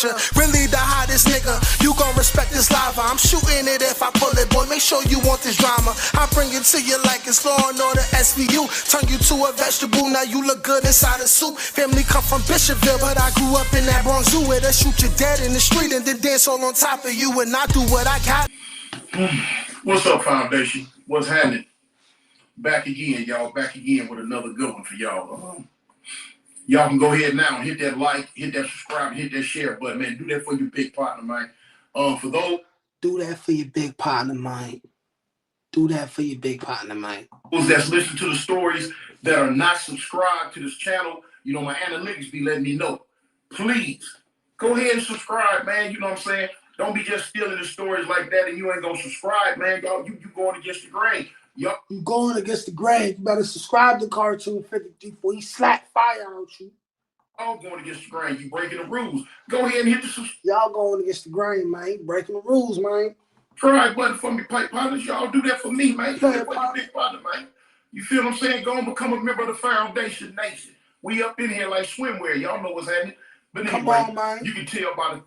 picture. Really the hottest nigga, you gon' respect this lava. I'm shooting it if I pull it, boy, make sure you want this drama. I bring it to you like it's Law and Order SVU. Turn you to a vegetable, now you look good inside a soup. Family come from Bishopville, but I grew up in that Bronx Zoo where they shoot you dead in the street and then dance all on top of you and I do what I got. What's up, Foundation? What's happening? Back again, y'all. Back again with another good one for y'all. Y'all can go ahead now and hit that like, hit that subscribe, hit that share button, man. Do that for your big partner, man. For those... Do that for your big partner, man. Do that for your big partner, man. Those that's listening to the stories that are not subscribed to this channel, you know, my analytics be letting me know. Please, go ahead and subscribe, man. You know what I'm saying? Don't be just stealing the stories like that and you ain't gonna subscribe, man. Y'all, you going against the grain. You going against the grain. You better subscribe to Cartoon 50 before he slap fire out you. All going against the grain. You breaking the rules. Go ahead and hit the subscribe. Y'all going against the grain, man. Breaking the rules, man. Try button for me, pipe partners. Y'all do that for me, man. Do that for your big partner, man. You feel what I'm saying? Go and become a member of the Foundation Nation. We up in here like swimwear. Y'all know what's happening. But anyway, come on, man. You can tell by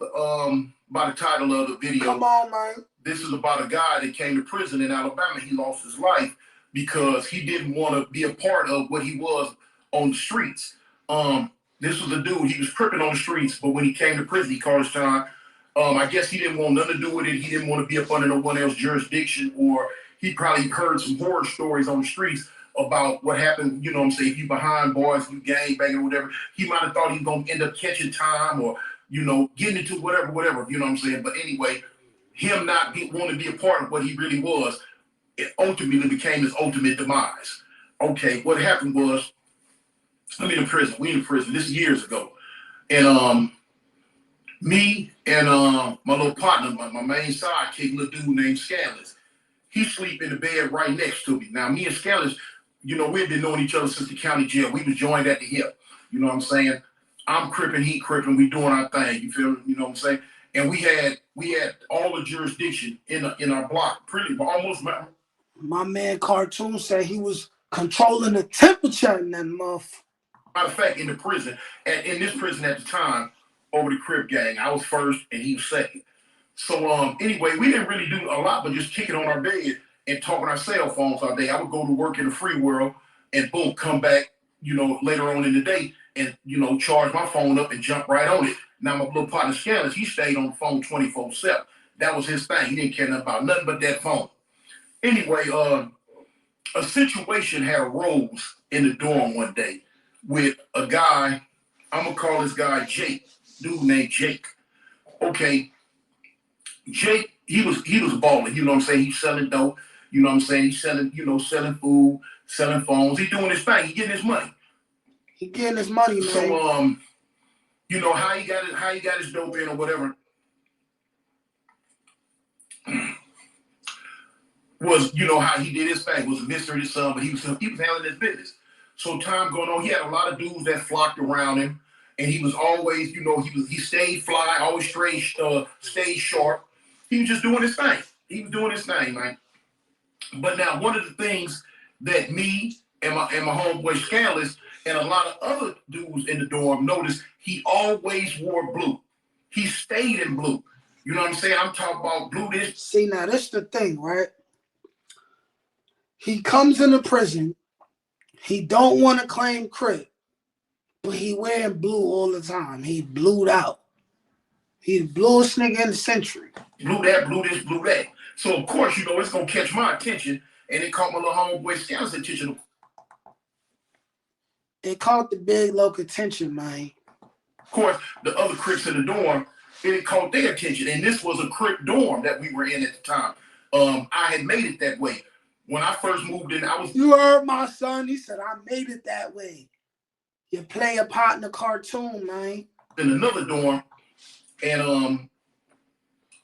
the title of the video. Come on, man. This is about a guy that came to prison in Alabama. He lost his life because he didn't want to be a part of what he was on the streets. This was a dude, he was cripping on the streets, but when he came to prison, he called his time. I guess he didn't want nothing to do with it. He didn't want to be up under no one else's jurisdiction, or he probably heard some horror stories on the streets about what happened, you know what I'm saying, if you behind bars, you gang banging or whatever. He might have thought he was going to end up catching time or, you know, getting into whatever, you know what I'm saying. But anyway, him not wanting to be a part of what he really was, it ultimately became his ultimate demise. Okay, what happened was, we in prison. This is years ago. And me and my little partner, my main sidekick, little dude named Skittles, he sleep in the bed right next to me. Now, me and Skittles, you know, we've been knowing each other since the county jail. We was joined at the hip. You know what I'm saying? I'm cripping, he cripping, we doing our thing. You feel me? You know what I'm saying? And we had all the jurisdiction in our block, pretty almost. My man Cartoon said he was controlling the temperature in that muff. Matter of fact, in the prison, in this prison at the time, over the Crip gang, I was first and he was second. So anyway, we didn't really do a lot, but just kick it on our bed and talk on our cell phones all day. I would go to work in the free world and boom, come back, you know, later on in the day and, you know, charge my phone up and jump right on it. Now my little partner Skittles, he stayed on the phone 24/7. That was his thing. He didn't care nothing about nothing but that phone. Anyway, a situation had arose in the dorm one day with a guy, I'm gonna call this guy Jake, dude named Jake. Okay, Jake, he was balling, you know what I'm saying? He's selling dope, you know what I'm saying? He's selling, you know, selling food, selling phones. He's doing his thing. He getting his money. He getting his money, man. So you know how he got his dope in or whatever was, you know, how he did his thing was a mystery to some, but he was handling his business. So time going on, he had a lot of dudes that flocked around him, and he was always, you know, he stayed fly, always stayed sharp. He was just doing his thing. He was doing his thing, man. But now one of the things that me and my homeboy Skittles and a lot of other dudes in the dorm noticed, he always wore blue. He stayed in blue. You know what I'm saying? I'm talking about blue this. See, now that's the thing, right? He comes into prison. He don't want to claim Crip, but he wearing blue all the time. He blued out. He the bluest nigga in the century. Blue that, blue this, blue that. So of course, you know, it's gonna catch my attention, and it caught my little homeboy Skittles' attention. It caught the big local attention, man. Of course, the other Crips in the dorm, it caught their attention, and this was a Crip dorm that we were in at the time. I had made it that way. When I first moved in, I was... You heard my son. He said, I made it that way. You play a partner Cartoon, man. In another dorm, and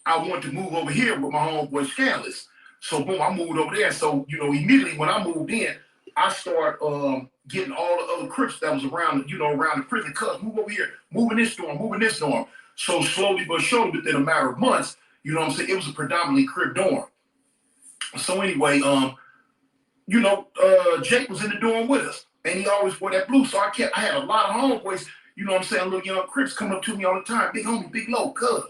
I wanted to move over here with my homeboy Skittles. So boom, I moved over there. So, you know, immediately when I moved in, I started getting all the other Crips that was around, you know, around the prison. Cuz, move over here, moving this dorm. So slowly but surely, within a matter of months, you know what I'm saying, it was a predominantly Crip dorm. So anyway, you know, Jake was in the dorm with us, and he always wore that blue. So I had a lot of homeboys, You know what I'm saying? Little young Crips coming up to me all the time. Big homie, big low, cuz.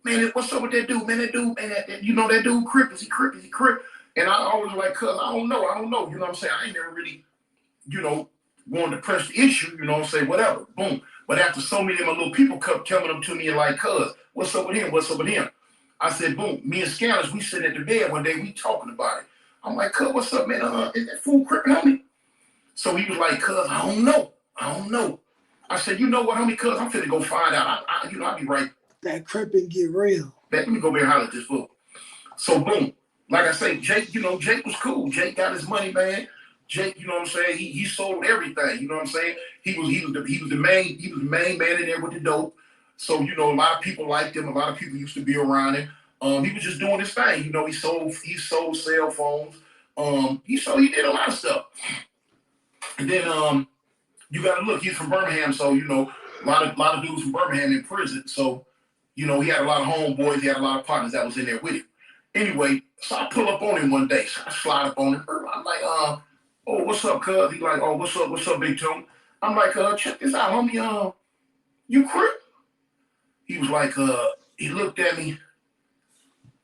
Man, what's up with that dude? Man, that dude, man, you know that dude Crip? Is he Crip? Is he Crip? And I always like, cuz, I don't know. You know what I'm saying? I ain't never really, wanted to press the issue, you know what I'm saying? Whatever. Boom. But after so many of my little people kept coming up to me and like, cuz, what's up with him? What's up with him? I said, boom, me and Skittles, we sitting at the bed one day, we talking about it. I'm like, cuz, what's up, man? Is that fool Crippin' homie? So he was like, cuz, I don't know. I said, you know what, homie, cuz, I'm finna go find out. I'll be right. That Crippin' get real. Let me go there and holler at this fool. So boom. Like I say, Jake, Jake was cool. Jake got his money, man. Jake, you know what I'm saying? He sold everything, you know what I'm saying? He was the main man in there with the dope. So, a lot of people liked him. A lot of people used to be around him. He was just doing his thing. He sold cell phones. He did a lot of stuff. And then you gotta look, he's from Birmingham, so a lot of dudes from Birmingham in prison. So, he had a lot of homeboys, he had a lot of partners that was in there with him. Anyway, so I pull up on him one day. So I slide up on him. I'm like, oh, what's up, cuz? He like, oh, what's up, Big Tune? I'm like, check this out, homie. You Crip? He was like, he looked at me.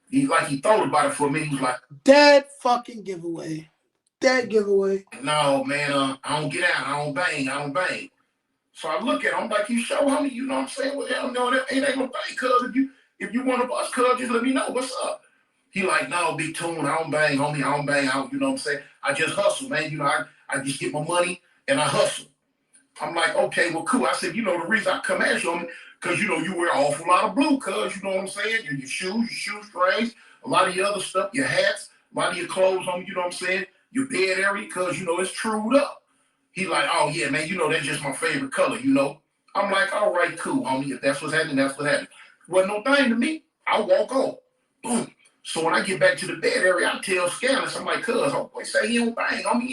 He thought about it for a minute. He was like, dead fucking giveaway. Dead giveaway. No, man, I don't get out. I don't bang. So I look at him, I'm like, you sure, homie? You know what I'm saying? Well, hell no, that ain't no thing, cuz. If you want to bust, cuz, just let me know. What's up? He like, no, Big Tune, I don't bang, homie. I don't bang. You know what I'm saying? I just hustle, man. I just get my money and I hustle. I'm like, okay, well, cool. I said, the reason I come at you, homie, because, you wear an awful lot of blue, cuz, you know what I'm saying? Your shoestrings, a lot of your other stuff, your hats, a lot of your clothes, homie, you know what I'm saying? Your bed area, because, it's trued up. He like, oh, yeah, man, that's just my favorite color, I'm like, all right, cool, homie. If that's what's happening, that's what happened. Wasn't no thing to me. I walk on. Boom. So when I get back to the bed area, I tell Scandalous, I'm like, cuz, oh boy, say he don't bang. Homie,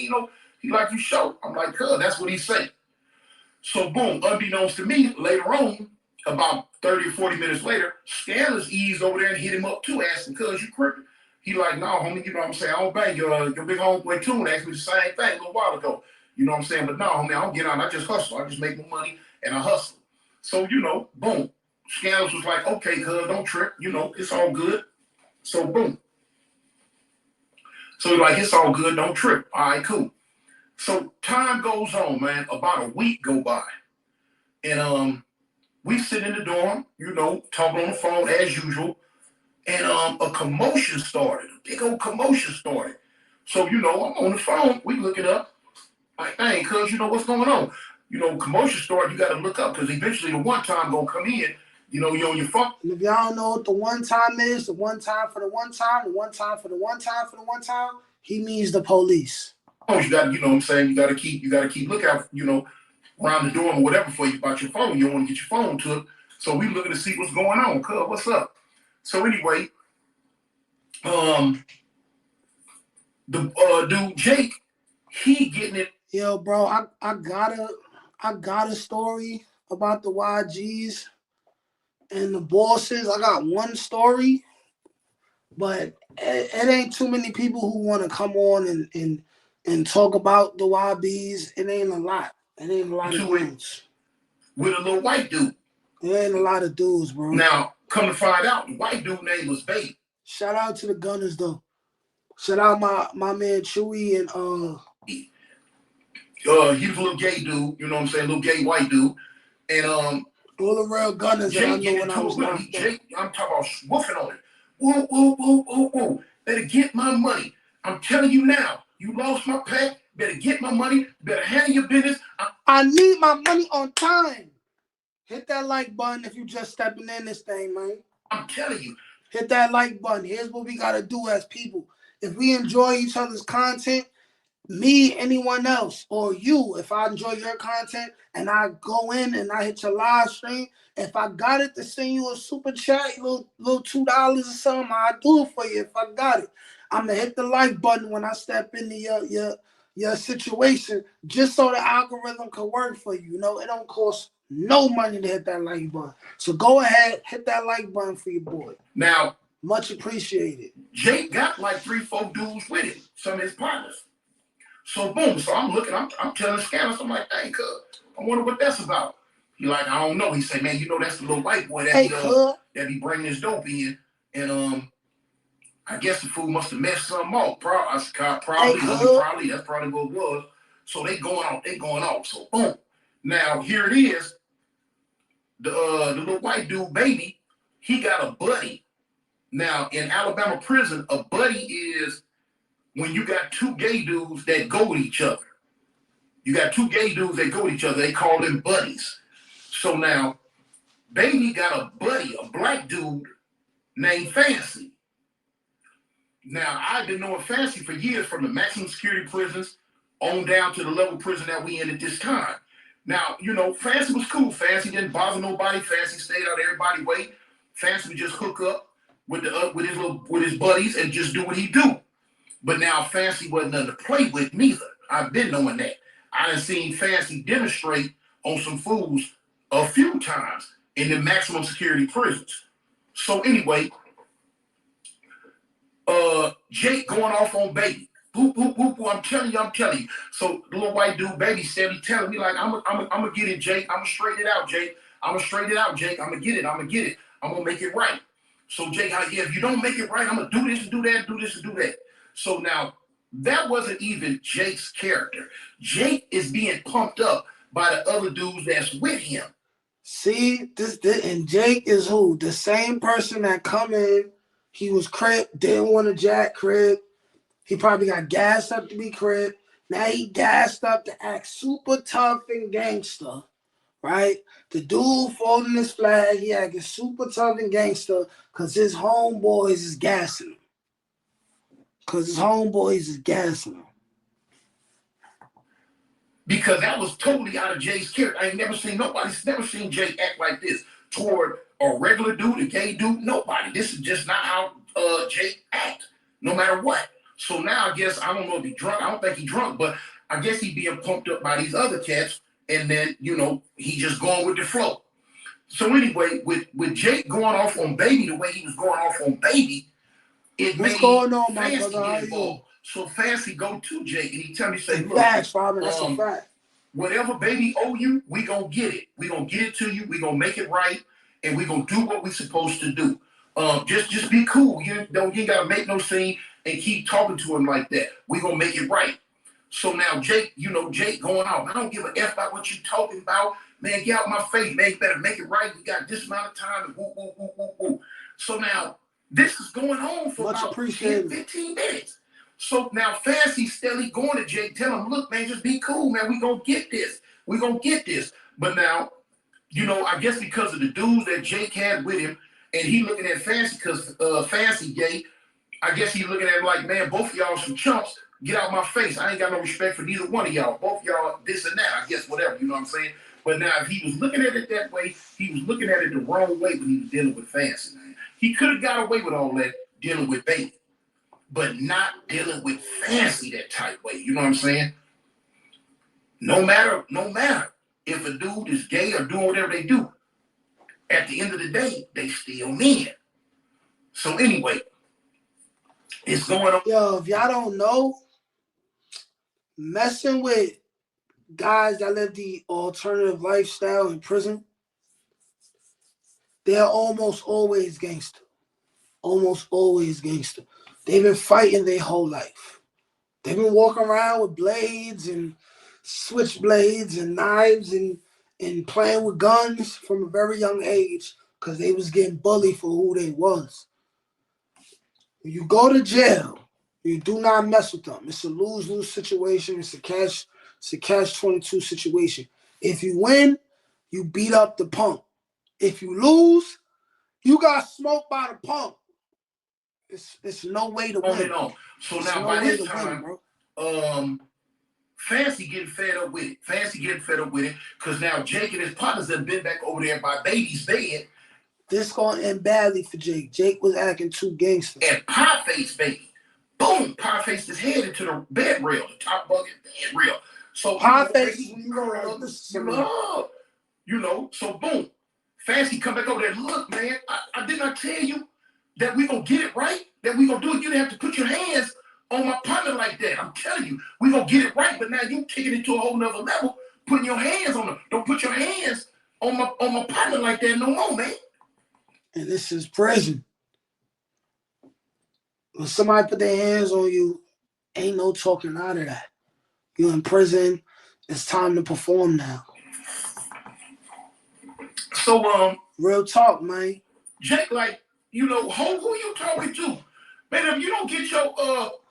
he like you show. I'm like, cuz, that's what he say. So boom, unbeknownst to me, later on, about 30 or 40 minutes later, Scandalous eased over there and hit him up too, asking, cuz, you Crippin'? He like, no, homie, you know what I'm saying? I don't bang. Your big homeboy Tune asked me the same thing a little while ago. You know what I'm saying? But no, homie, I don't get on. I just hustle. I just make my money and I hustle. So, boom. Scandalous was like, okay, cuz, don't trip. It's all good. So boom. So like, it's all good, don't trip. All right, cool. So time goes on, man. About a week go by. And we sit in the dorm, talking on the phone as usual. And a commotion started. A big old commotion started. So, I'm on the phone, we look it up. Like, dang, cuz, what's going on? Commotion started, you gotta look up because eventually the one time gonna come in. You're on your phone. And if y'all don't know what the one time is, the one time for the one time, the one time for the one time for the one time, he means the police. Oh, you got, what I'm saying? You gotta keep lookout, around the dorm or whatever for you about your phone. You don't want to get your phone took. So we looking to see what's going on, cuz, what's up? So anyway, the dude Jake, he getting it. Yo, bro, I got a story about the YGs and the bosses. I got one story, but it ain't too many people who want to come on and talk about the YBs. It ain't a lot. It ain't a lot of dudes. With a little white dude. There ain't a lot of dudes, bro. Now, come to find out, the white dude name was Babe. Shout out to the Gunners, though. Shout out my man Chewy and he was a little gay dude, you know what I'm saying, little gay white dude. And all the real Gunners that I know when I was locked up. I'm talking about woofing on it. Whoa. Better get my money. I'm telling you now, you lost my pack. Better get my money. Better handle your business. I need my money on time. Hit that like button if you just stepping in this thing, man. I'm telling you. Hit that like button. Here's what we got to do as people. If we enjoy each other's content, me, anyone else, or you, if I enjoy your content and I go in and I hit your live stream, if I got it to send you a super chat, little $2 or something, I'll do it for you if I got it. I'm going to hit the like button when I step into your situation just so the algorithm can work for you. It don't cost no money to hit that like button. So go ahead, hit that like button for your boy. Now, much appreciated. Jake got like 3-4 dudes with him, some of his partners. So boom, so I'm looking, I'm telling Scanners, I'm like, dang, cuz, I wonder what that's about. He like, I don't know. He say, man, you know that's the little white boy that be bringing his dope in, and I guess the fool must have messed something up. Probably, that's probably what it was. So they going off. So boom. Now here it is. The little white dude, baby, he got a buddy. Now in Alabama prison, a buddy is when you got two gay dudes that go with each other. You got two gay dudes that go with each other. They call them buddies. So now, baby got a buddy, a black dude named Fancy. Now, I've been knowing Fancy for years from the maximum security prisons on down to the level prison that we in at this time. Now, you know, Fancy was cool. Fancy didn't bother nobody. Fancy stayed out of everybody's way. Fancy would just hook up with his buddies and just do what he do. But now Fancy wasn't nothing to play with neither. I've been knowing that. I done seen Fancy demonstrate on some fools a few times in the maximum security prisons. So anyway, Jake going off on baby. Boop, boop, boop, boop. I'm telling you. So the little white dude, baby, steady telling me like, I'm gonna get it, Jake. I'm gonna straighten it out, Jake. I'm gonna get it. I'm gonna make it right. So Jake, if you don't make it right, I'm gonna do this and do that, do this and do that. So now that wasn't even Jake's character. Jake is being pumped up by the other dudes that's with him. See, and Jake is who? The same person that come in. He was Crip, didn't want to jack Crip. He probably got gassed up to be Crip. Now he gassed up to act super tough and gangster, right? The dude folding his flag, he acting super tough and gangster because his homeboys is gassing him. Because that was totally out of Jay's character. I ain't never seen Jay act like this toward a regular dude, a gay dude, nobody. This is just not how Jay act, no matter what. So now I guess, I don't know if he drunk. I don't think he drunk, but I guess he being pumped up by these other cats, and then, you know, he just going with the flow. So anyway, with Jake going off on baby the way he was going off on baby, it What's made going on, my Fancy brother? get involved. So Fancy go to Jake and he tell me, say, look, facts, Father, that's a fact. Whatever baby owe you, we gonna get it. We gonna get it to you. We gonna make it right, and we gonna do what we supposed to do. Just be cool. You ain't gotta make no scene and keep talking to him like that. We gonna make it right. So now Jake going out. I don't give a F about what you talking about. Man, get out my face, man. You better make it right. We got this amount of time and woo, woo, woo, woo, woo. So now this is going on for about 10, 15 minutes. So now Fancy steadily going to Jake, tell him, look, man, just be cool, man. We gonna get this. But now, you know, I guess because of the dudes that Jake had with him, and he looking at Fancy because Fancy gay, I guess he looking at him like, man, both of y'all some chumps. Get out my face. I ain't got no respect for neither one of y'all. Both of y'all this and that. I guess whatever, you know what I'm saying? But now if he was looking at it that way, he was looking at it the wrong way when he was dealing with Fancy, man. He could have got away with all that dealing with baby, but not dealing with Fancy that type way. You know what I'm saying? No matter if a dude is gay or doing whatever they do, at the end of the day, they still men. So anyway, it's going on. Yo, if y'all don't know, messing with guys that live the alternative lifestyle in prison, they're almost always gangster. They've been fighting their whole life. They've been walking around with blades and switchblades and knives and playing with guns from a very young age because they was getting bullied for who they was. When you go to jail, you do not mess with them. It's a lose-lose situation. It's a catch-22 situation. If you win, you beat up the punk. If you lose, you got smoked by the punk. It's no way to win. So now by this time, Fancy getting fed up with it. Because now Jake and his partners have been back over there by baby's bed. This gonna end badly for Jake. Jake was acting too gangster. And Pie-Face, baby. Boom! Pie-Face his head into the bed rail, the top bucket bed rail. So Pie-Face, you know, so boom. Fancy come back over there. Look, man, I did not tell you that we gonna get it right, that we gonna do it. You didn't have to put your hands on my partner like that. I'm telling you, we gonna get it right, but now you taking it to a whole nother level, putting your hands on them. Don't put your hands on my partner like that no more, man. And this is prison. When somebody put their hands on you, ain't no talking out of that. You in prison. It's time to perform now. So real talk, man. Jake, like, you know, who you talking to? Man, if you don't get your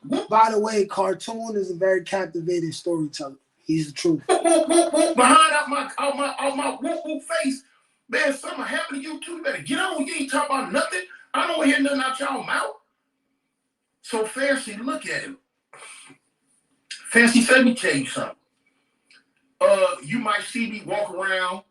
whoop. By the way, Cartoon is a very captivating storyteller. He's the truth. Whoop, behind out my whoop face. Man, something happened to you too. You better get on. You ain't talking about nothing. I don't hear nothing out y'all mouth. So Fancy, look at him. Fancy, let me tell you something. You might see me walk around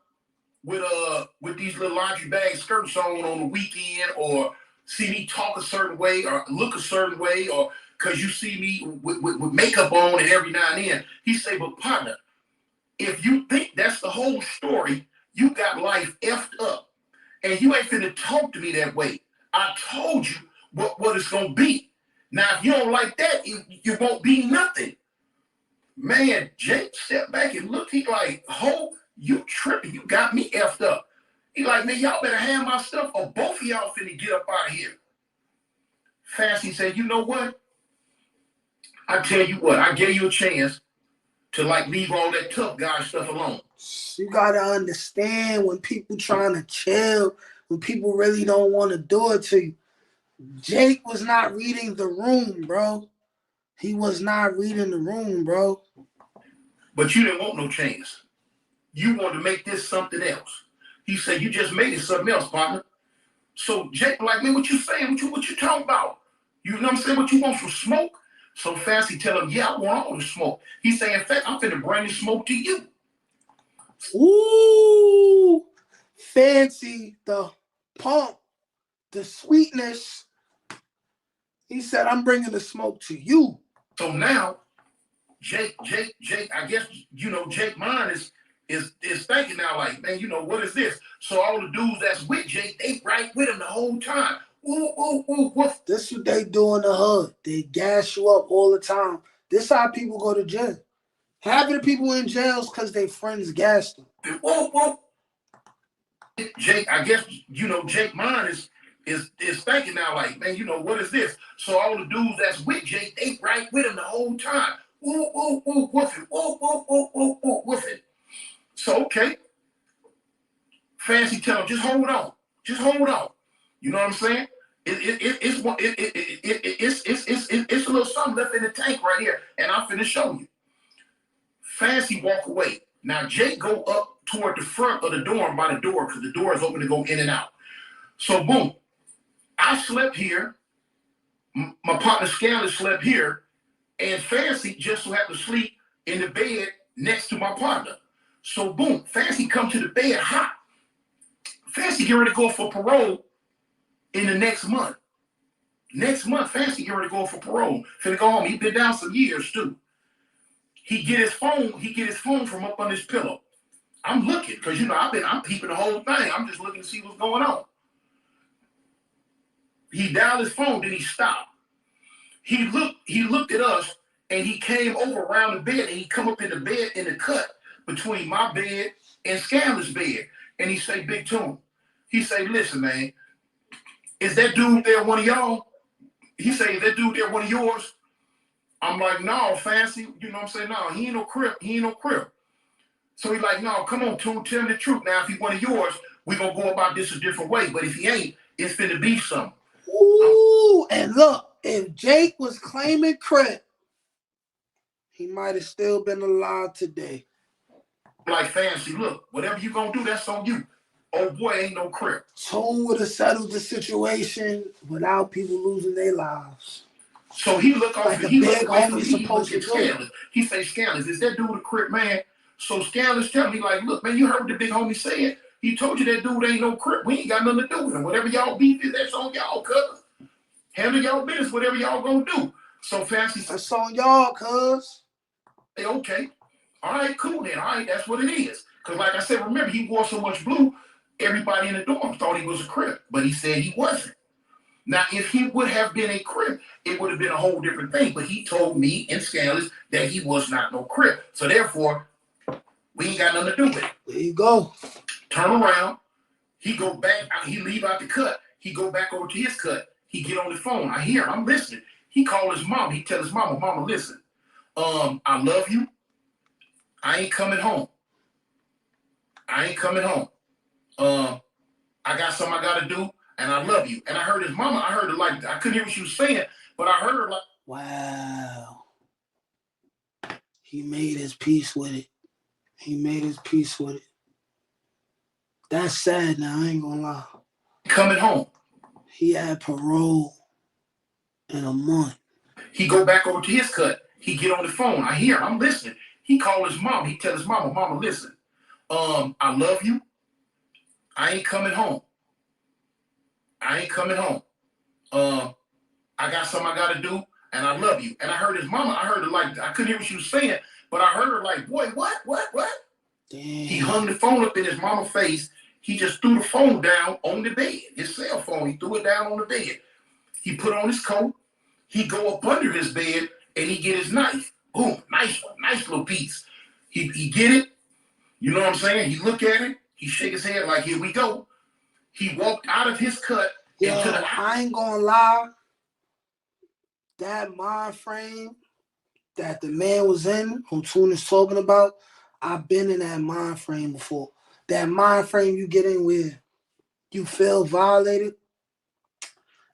with these little laundry bag skirts on the weekend, or see me talk a certain way or look a certain way, or because you see me with makeup on and every now and then. He say, but partner, if you think that's the whole story, you got life effed up. And you ain't finna talk to me that way. I told you what it's gonna be. Now, if you don't like that, you won't be nothing. Man, Jake stepped back and looked. He like, ho, you tripping. You got me effed up. He like, man, y'all better have my stuff or both of y'all finna get up out of here. Fancy said, you know what? I tell you what, I gave you a chance to like leave all that tough guy stuff alone. You gotta understand when people trying to chill, when people really don't want to do it to you. Jake was not reading the room, bro. He was not reading the room, bro. But you didn't want no chance. You wanted to make this something else. He said, you just made it something else, partner. So Jake like, man, what you saying? What you talking about? You know what I'm saying? What you want, some smoke? So Fancy tell him, yeah, I want all the smoke. He say, in fact, I'm finna bring the smoke to you. Ooh, Fancy, the pump, the sweetness. He said, I'm bringing the smoke to you. So now, Jake, I guess, you know, Jake mind is thinking now, like, man, you know, what is this? So all the dudes that's with Jake, they right with him the whole time. Ooh. This is what they do in the hood. They gas you up all the time. This how people go to jail. Half of the people in jails because their friends gassed them. Ooh. Jake, I guess, you know, Jake mind is thinking now, like, man, you know, what is this? So all the dudes that's with Jake, they right with him the whole time. Ooh, woofing. Ooh, woofing. So, okay. Fancy tell him, just hold on. You know what I'm saying? It's a little something left in the tank right here, and I'm finna show you. Fancy walk away. Now Jake go up toward the front of the dorm by the door, because the door is open to go in and out. So boom, I slept here. My partner Scanlon slept here, and Fancy just so happened to sleep in the bed next to my partner. So boom, Fancy come to the bed hot. Fancy get ready to go for parole in the next month. Next month, Fancy get ready to go for parole. Finna go home. He been down some years too. He get his phone from up on his pillow. I'm looking, because you know I'm peeping the whole thing. I'm just looking to see what's going on. He dialed his phone, then he stopped. He looked at us, and he came over around the bed, and he come up in the bed in the cut between my bed and Scanlon's bed. And he say, Big Tune, he say, listen, man, is that dude there one of y'all? He say, is that dude there one of yours? I'm like, no, Fancy. You know what I'm saying? No, he ain't no Crip. So he like, no, come on, Tune, tell me the truth. Now, if he one of yours, we gonna go about this a different way. But if he ain't, it's finna be something. Ooh, and look, if Jake was claiming Crip, he might have still been alive today. Like, Fancy, look, whatever you gonna do, that's on you. Oh boy, ain't no Crip. Tone would have settled the situation without people losing their lives. So he look off, like and he big look away from homie me, supposed he to look at do. Scanlon. He say, Scanlon, is that dude a Crip, man? So Scanlon's telling me, like, look, man, you heard what the big homie said. He told you that dude ain't no Crip. We ain't got nothing to do with him. Whatever y'all beef is, that's on y'all, cuz. Handle y'all business, whatever y'all gonna do. So Fancy said, that's on y'all, cuz. Hey, okay. All right, cool then. All right, that's what it is. Because like I said, remember, he wore so much blue, everybody in the dorm thought he was a Crip. But he said he wasn't. Now, if he would have been a Crip, it would have been a whole different thing. But he told me and Scanlon that he was not no Crip. So therefore, We ain't got nothing to do with it. There you go. Turn around. He go back. He leave out the cut. He go back over to his cut. He get on the phone. I hear him. I'm listening. He call his mom. He tell his mama, Mama, listen. I love you. I ain't coming home. I ain't coming home. I got something I gotta do, and I love you. And I heard his mama. I heard her like I couldn't hear what she was saying, but I heard her like, wow. He made his peace with it. He made his peace with it. That's sad now, I ain't gonna lie. Coming home. He had parole in a month. He go back over to his cut. He get on the phone. I hear him. I'm listening. He call his mom. He tell his mama, Mama, listen. I love you. I ain't coming home. I ain't coming home. I got something I gotta do, and I love you. And I heard his mama. I heard her like I couldn't hear what she was saying, but I heard her like, boy, what? Damn. He hung the phone up in his mama's face. He just threw the phone down on the bed. His cell phone. He threw it down on the bed. He put on his coat. He go up under his bed and he get his knife. Boom, nice one, nice little piece. He get it. You know what I'm saying? He look at it. He shake his head like, here we go. He walked out of his cut into the. I ain't gonna lie. That mind frame that the man was in, who Tune is talking about, I've been in that mind frame before. That mind frame you get in where you feel violated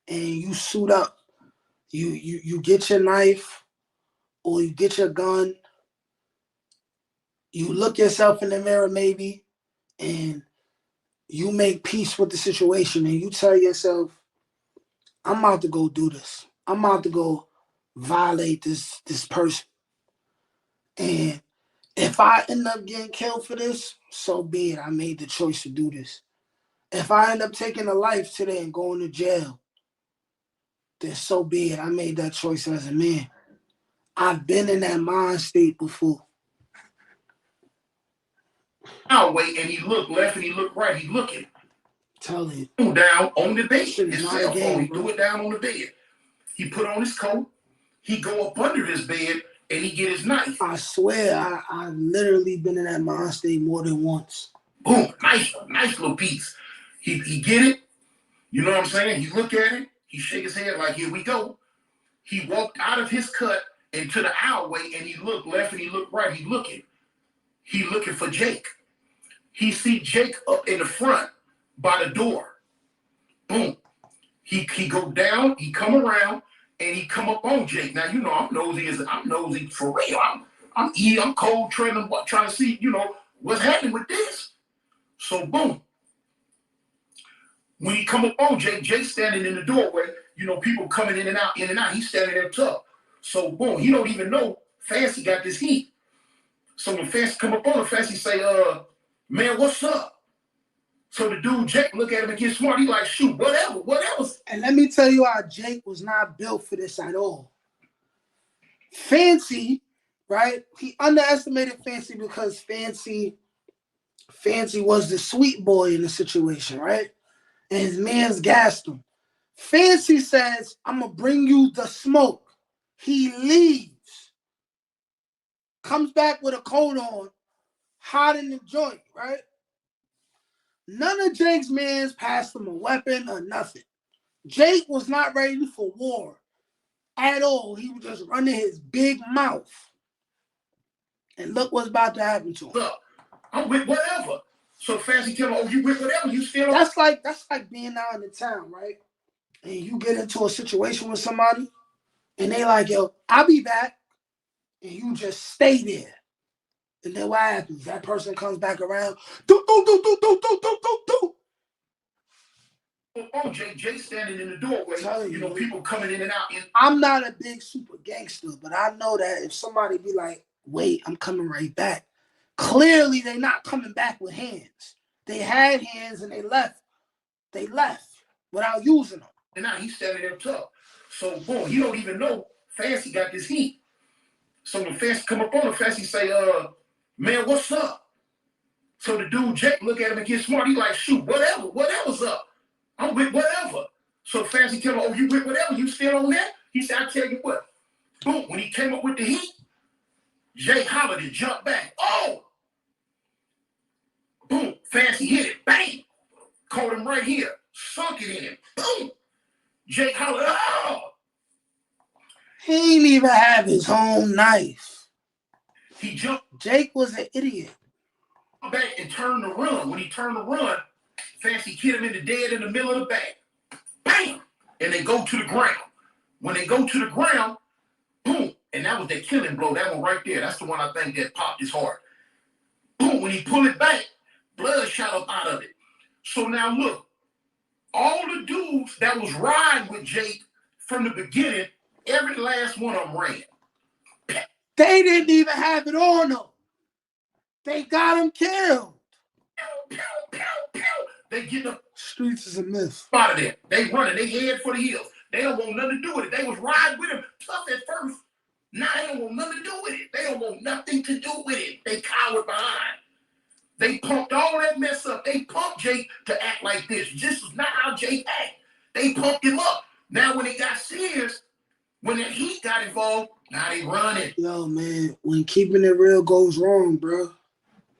and you suit up. You get your knife or you get your gun. You look yourself in the mirror maybe and you make peace with the situation and you tell yourself, I'm about to go do this. I'm about to go violate this person. And if I end up getting killed for this, so be it. I made the choice to do this. If I end up taking a life today and going to jail, then so be it. I made that choice as a man. I've been in that mind state before. I'll wait, and he looked left and he looked right. He looking. Tell him. Down on the bed. His cell game, phone. He bro. threw it down on the bed. He put on his coat. He go up under his bed and he get his knife. I swear, I literally been in that mind state more than once. Boom, nice one, nice little piece. He get it. You know what I'm saying? He look at it. He shake his head like, here we go. He walked out of his cut into the alleyway and he looked left and he looked right. He looking for Jake. He see Jake up in the front by the door. Boom. He go down, he come around, and he come up on Jake. Now, you know, I'm nosy for real. I'm cold treading, trying to see, you know, what's happening with this. So, boom. When he come up on Jake, Jake's standing in the doorway, you know, people coming in and out. He's standing there tough. So, boom, he don't even know Fancy got this heat. So when Fancy come up on him, Fancy say, man, what's up? So the dude, Jake, look at him and get smart. He like, shoot, whatever. And let me tell you how Jake was not built for this at all. Fancy, right? He underestimated Fancy because Fancy was the sweet boy in the situation, right? And his man's gassed him. Fancy says, I'm going to bring you the smoke. He leaves. Comes back with a coat on, hot in the joint, right? None of Jake's mans passed him a weapon or nothing. Jake was not ready for war at all. He was just running his big mouth. And look what's about to happen to him. Look, I'm with whatever. So Fancy tell him, oh, you with whatever, you still. That's like being out in the town, right? And you get into a situation with somebody, and they like, yo, I'll be back. And you just stay there. And then what happens? That person comes back around. Do. Oh, Jake standing in the doorway. You know, people coming in and out. I'm not a big super gangster, but I know that if somebody be like, wait, I'm coming right back. Clearly, they're not coming back with hands. They had hands and they left. They left without using them. And now he's standing there tough. So, boom, he don't even know Fancy got this heat. So when Fancy come up on him, Fancy say, man, what's up? So the dude, Jake, look at him and get smart. He like, shoot, whatever's up. I'm with whatever. So Fancy tell him, oh, you with whatever? You still on that? He said, I tell you what. Boom, when he came up with the heat, Jake hollered and jumped back. Oh! Fancy hit it, bang, caught him right here, sunk it in him, boom. Jake hollered, oh! He ain't even have his own knife. He jumped. Jake was an idiot. Back and turned to run. When he turned to run, Fancy hit him in the dead in the middle of the back. Bam! And they go to the ground. When they go to the ground, boom, and that was that killing blow. That one right there. That's the one I think that popped his heart. Boom, when he pulled it back, blood shot up out of it. So now look, all the dudes that was riding with Jake from the beginning, every last one of them ran. They didn't even have it on them. They got him killed. Pew, pew, pew, pew. They get the Streets is a myth. out of there. They running. They head for the hills. They don't want nothing to do with it. They was riding with him tough at first. Now they don't want nothing to do with it. They don't want nothing to do with it. They cowered behind. They pumped all that mess up. They pumped Jake to act like this. This is not how Jake act. They pumped him up. Now when it got serious, when that heat got involved, now they running. Yo, man, when keeping it real goes wrong, bro.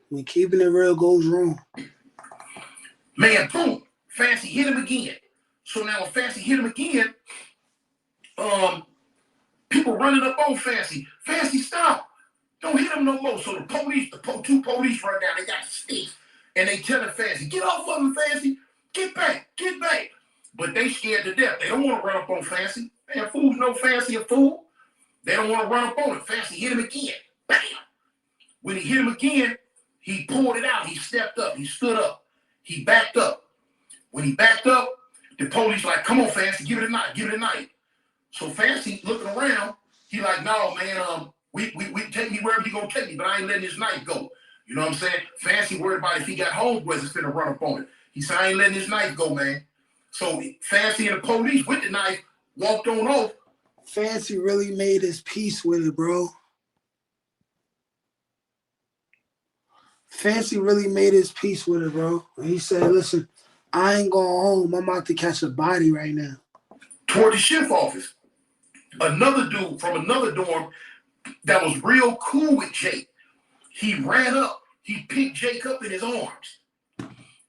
When keeping it real goes wrong. Man, boom. Fancy hit him again. So now when Fancy hit him again, people running up on Fancy. Fancy, stop. Don't hit him no more. So the police, two police run down. They got the sticks. And they telling Fancy, get off of him, Fancy. Get back. Get back. But they scared to death. They don't want to run up on Fancy. Man, fools know Fancy a fool. They don't want to run up on him. Fancy hit him again. Bam. When he hit him again, he pulled it out. He stepped up. He stood up. He backed up. When he backed up, the police like, come on, Fancy, give it a knife, give it a knife. So Fancy looking around, he like, no, man, we take me wherever you gonna take me, but I ain't letting this knife go. You know what I'm saying? Fancy worried about if he got homeboys that's finna run up on it. He said, I ain't letting this knife go, man. So Fancy and the police with the knife walked on off. Fancy really made his peace with it, bro. Fancy really made his peace with it, bro. And he said, listen, I ain't going home. I'm about to catch a body right now. Toward the shift office, another dude from another dorm that was real cool with Jake, he ran up. He picked Jake up in his arms.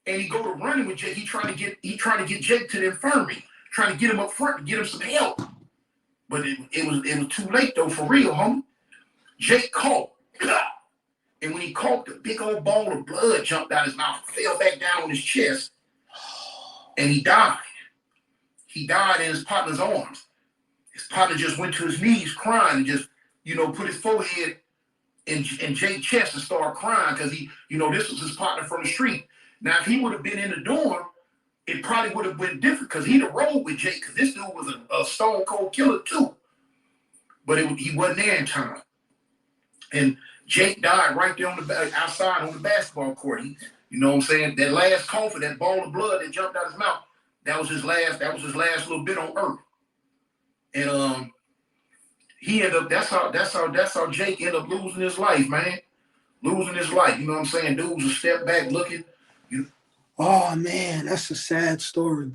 And he go to running with Jake. He trying to get Jake to the infirmary, trying to get him up front to get him some help. But it was too late though, for real, homie. Jake caught. And when he caught, the big old ball of blood jumped out his mouth, fell back down on his chest, and he died. He died in his partner's arms. His partner just went to his knees crying and just, put his forehead in Jake's chest and started crying because he, this was his partner from the street. Now, if he would have been in the dorm, it probably would have been different because he'd have rolled with Jake because this dude was a stone cold killer too. But he wasn't there in time. And Jake died right there outside on the basketball court. You know what I'm saying? That last cough, that ball of blood that jumped out his mouth, that was his last little bit on earth. And he ended up, that's how Jake ended up losing his life, man. Losing his life. You know what I'm saying? Dudes a step back looking. Oh man, that's a sad story.